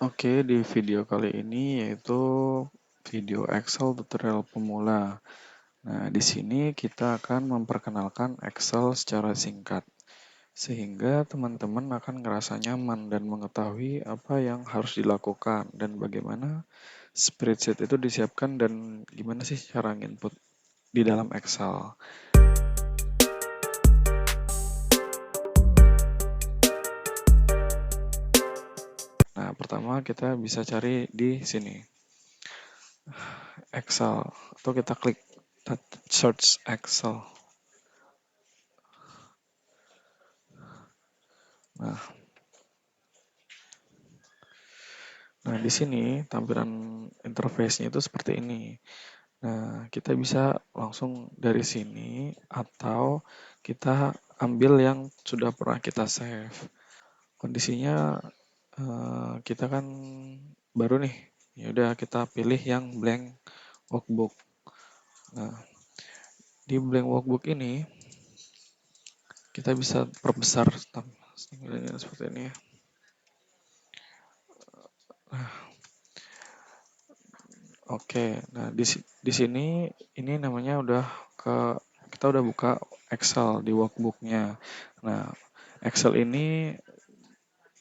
Oke, di video kali ini yaitu video Excel tutorial pemula. Nah, di sini kita akan memperkenalkan Excel secara singkat, sehingga teman-teman akan ngerasa nyaman dan mengetahui apa yang harus dilakukan dan bagaimana spreadsheet itu disiapkan dan gimana sih cara input di dalam Excel. Nah, pertama kita bisa cari di sini, Excel, atau kita klik search Excel. Nah, di sini tampilan interface-nya itu seperti ini. Nah, kita bisa langsung dari sini atau kita ambil yang sudah pernah kita save. Kondisinya kita kan baru nih. Ya udah kita pilih yang blank workbook. Nah, di blank workbook ini kita bisa perbesar seperti ini ya. Oke, nah di sini ini namanya udah kita udah buka Excel di workbooknya. Nah, Excel ini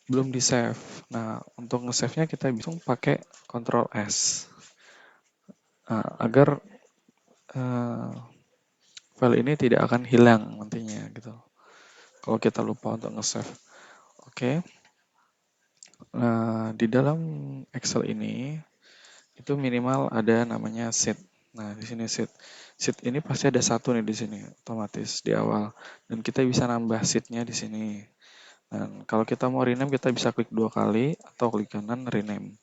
belum di save. Nah, untuk nge-save-nya kita bisa pakai Ctrl S. Nah, agar eh, file ini tidak akan hilang nantinya gitu. Kalau kita lupa untuk nge-save. Oke. Nah, di dalam Excel ini itu minimal ada namanya sheet. Nah, di sini sheet. Sheet ini pasti ada satu nih di sini, otomatis di awal. Dan kita bisa nambah sheet-nya di sini. Dan kalau kita mau rename, kita bisa klik 2 kali atau klik kanan rename.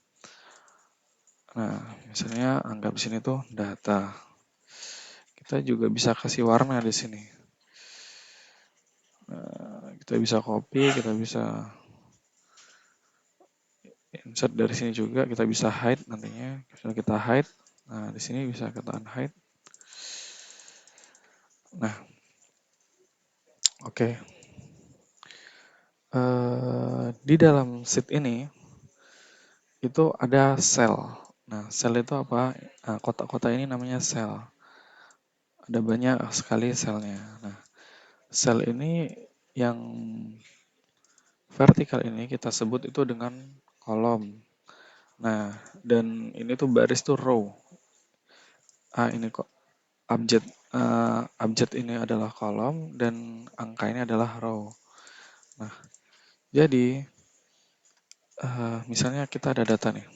Nah, misalnya anggap di sini tuh data. Kita juga bisa kasih warna di sini. Nah, kita bisa copy, kita bisa insert dari sini juga, kita bisa hide nantinya. Misalnya kita hide, nah di sini bisa kita unhide. Nah, oke. Di dalam sheet ini itu ada sel. Nah, sel itu apa? Nah, kotak-kotak ini namanya sel. Ada banyak sekali selnya. Nah, sel ini yang vertikal ini kita sebut itu dengan kolom. Nah, dan ini tuh baris tuh row. Ini kok abjad. Abjad ini adalah kolom dan angka ini adalah row. Nah, jadi misalnya kita ada data nih.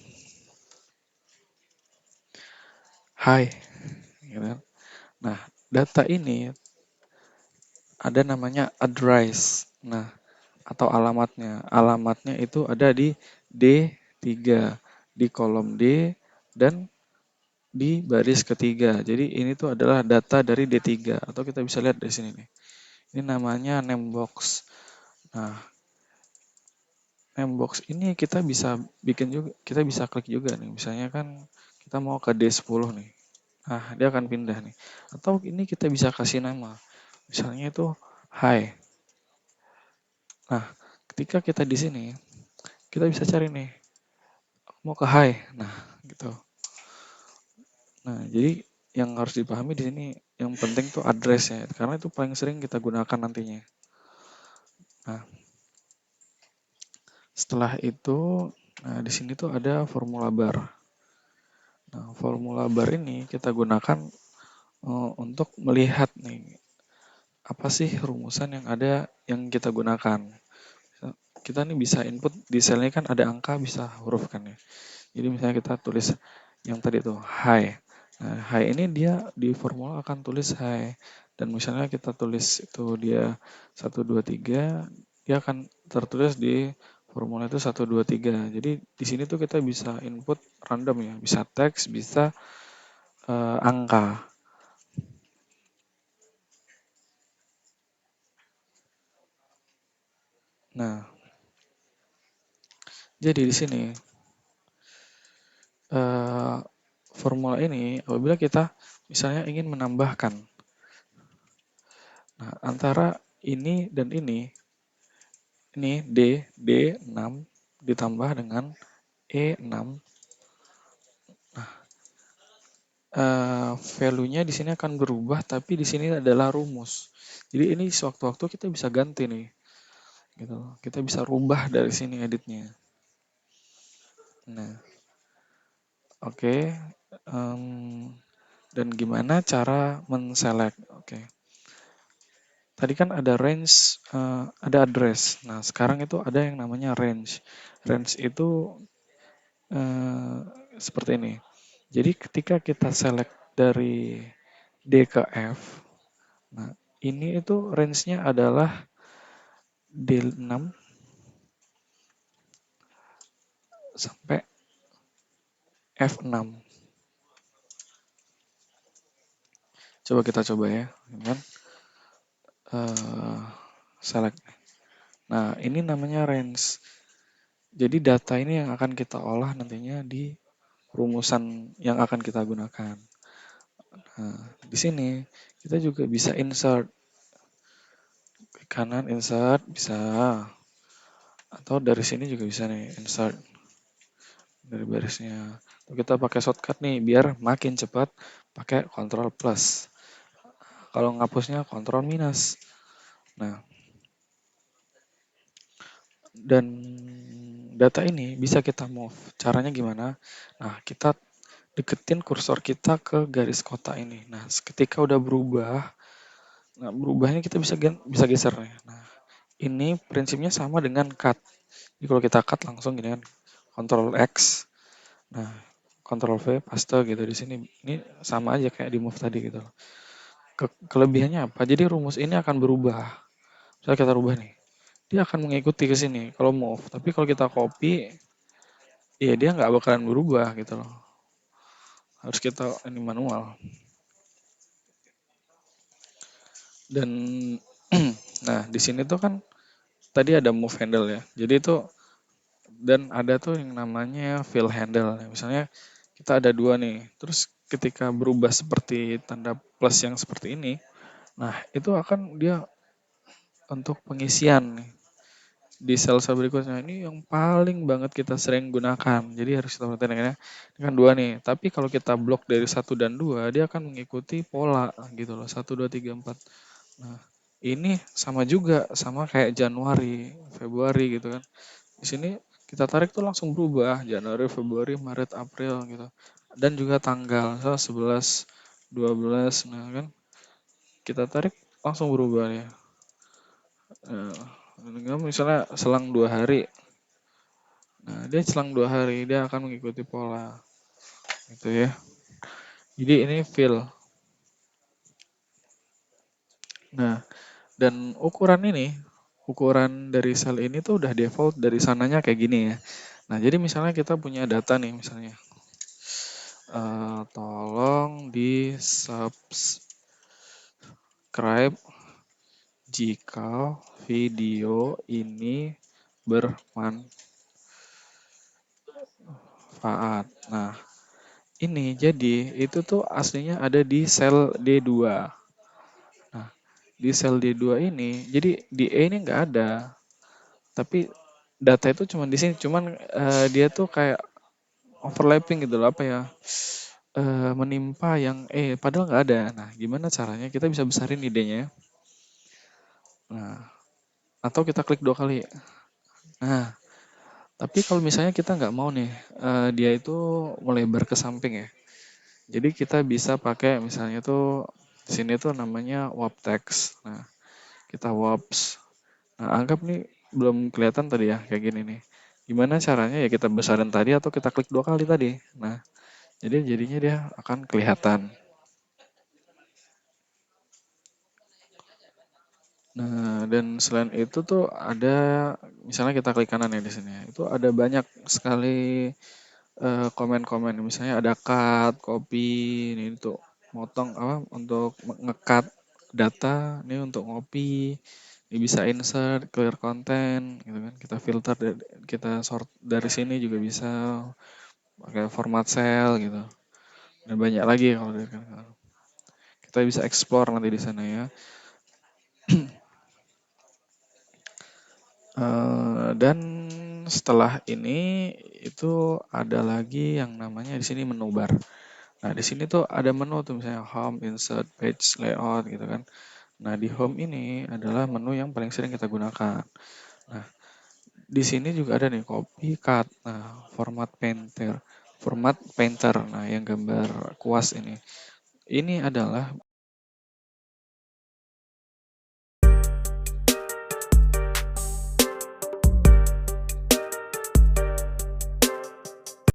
Hai, gitu kan. Nah, data ini ada namanya address. Nah, atau alamatnya. Alamatnya itu ada di D3, di kolom D dan di baris ketiga. Jadi ini tuh adalah data dari D3 atau kita bisa lihat di sini nih. Ini namanya name box. Nah, name box ini kita bisa bikin juga, kita bisa klik juga nih. Misalnya kan kita mau ke D10 nih. Nah, dia akan pindah nih. Atau ini kita bisa kasih nama. Misalnya itu hi. Nah, ketika kita di sini, kita bisa cari nih, mau ke hi. Nah, gitu. Nah, jadi yang harus dipahami di sini yang penting tuh address ya, karena itu paling sering kita gunakan nantinya. Nah, setelah itu, nah di sini tuh ada formula bar. Nah, formula bar ini kita gunakan untuk melihat nih apa sih rumusan yang ada yang kita gunakan. Kita nih bisa input di selnya kan ada angka bisa huruf kan ya. Jadi misalnya kita tulis yang tadi tuh hi. Nah, hi ini dia di formula akan tulis hi. Dan misalnya kita tulis itu dia 1, 2, 3, dia akan tertulis di formula itu 1, 2, 3. Jadi di sini tuh kita bisa input random ya, bisa teks, bisa angka. Nah, jadi di sini eh, formula ini apabila kita misalnya ingin menambahkan, nah antara ini dan ini D6 ditambah dengan E6. Value-nya di sini akan berubah, tapi di sini adalah rumus. Jadi ini sewaktu-waktu kita bisa ganti nih, gitu. Kita bisa rubah dari sini editnya. Nah, oke. Em, dan gimana cara menselect? Oke. Tadi kan ada range, ada address. Nah, sekarang itu ada yang namanya range. Range itu eh, seperti ini. Jadi ketika kita select dari D ke F, nah ini itu range-nya adalah D6 sampai F6. Coba kita coba ya, kan? Eh, select. Nah, ini namanya range. Jadi data ini yang akan kita olah nantinya di rumusan yang akan kita gunakan. Nah, di sini kita juga bisa insert ke kanan, insert bisa, atau dari sini juga bisa nih insert dari barisnya. Kita pakai shortcut nih biar makin cepat pakai Ctrl plus. Kalau ngapusnya Ctrl minus. Nah, dan data ini bisa kita move. Caranya gimana? Nah, kita deketin kursor kita ke garis kotak ini. Nah, ketika udah berubah, nah berubahnya kita bisa geser nih. Nah, ini prinsipnya sama dengan cut. Jadi kalau kita cut langsung gini kan, Ctrl X, nah Ctrl V, paste gitu di sini. Ini sama aja kayak di move tadi gitu. Kelebihannya apa? Jadi rumus ini akan berubah. Misalnya kita rubah nih, dia akan mengikuti ke sini kalau move. Tapi kalau kita copy, ya dia nggak bakalan berubah gitu loh. Harus kita ini manual. Dan nah di sini tuh kan tadi ada move handle ya. Jadi itu dan ada tuh yang namanya fill handle. Misalnya kita ada dua nih. Terus ketika berubah seperti tanda plus yang seperti ini, nah itu akan dia untuk pengisian nih di sel-sel berikutnya. Ini yang paling banget kita sering gunakan. Jadi harus kita perhatikan ya. Ini kan dua nih. Tapi kalau kita blok dari satu dan dua, dia akan mengikuti pola gitu loh. Satu, dua, tiga, empat. Nah, ini sama juga, sama kayak Januari, Februari gitu kan. Di sini kita tarik tuh langsung berubah, Januari, Februari, Maret, April gitu. Dan juga tanggal, so 11, 12, nah kan kita tarik langsung berubah ya. Misalnya selang 2 hari, nah dia selang 2 hari dia akan mengikuti pola, gitu ya. Jadi ini fill. Nah, dan ukuran dari sel ini tuh udah default dari sananya kayak gini ya. Nah, jadi misalnya kita punya data nih, misalnya, tolong di subscribe jika video ini bermanfaat. Nah, ini jadi itu tuh aslinya ada di sel D2. Nah, di sel D2 ini, jadi di E ini nggak ada, tapi data itu cuma di sini, cuman dia tuh kayak overlapping gitu loh, apa ya, menimpa yang padahal nggak ada. Nah, gimana caranya kita bisa besarin idenya? Nah, atau kita klik 2 kali. Nah, tapi kalau misalnya kita nggak mau nih, dia itu melebar ke samping ya. Jadi kita bisa pakai misalnya tuh di sini tuh namanya warp text. Nah, kita warps. Nah, anggap nih belum kelihatan tadi ya kayak gini nih. Gimana caranya ya kita besarin tadi atau kita klik 2 kali tadi. Nah, jadi jadinya dia akan kelihatan. Nah, dan selain itu tuh ada misalnya kita klik kanan ya di sini. Itu ada banyak sekali komen-komen. Misalnya ada cut, copy, ini untuk motong apa untuk ngekat data, ini untuk ngopi, ini bisa insert, clear content, gitu kan. Kita filter, kita sort dari sini juga bisa pakai format cell gitu. Dan banyak lagi kalau dari kanan. Kita bisa explore nanti di sana ya. Dan setelah ini itu ada lagi yang namanya di sini menu bar. Nah, di sini tuh ada menu tuh misalnya home, insert, page, layout gitu kan. Nah, di home ini adalah menu yang paling sering kita gunakan. Nah, di sini juga ada nih copy cut. Nah, format painter. Nah, yang gambar kuas ini. Ini adalah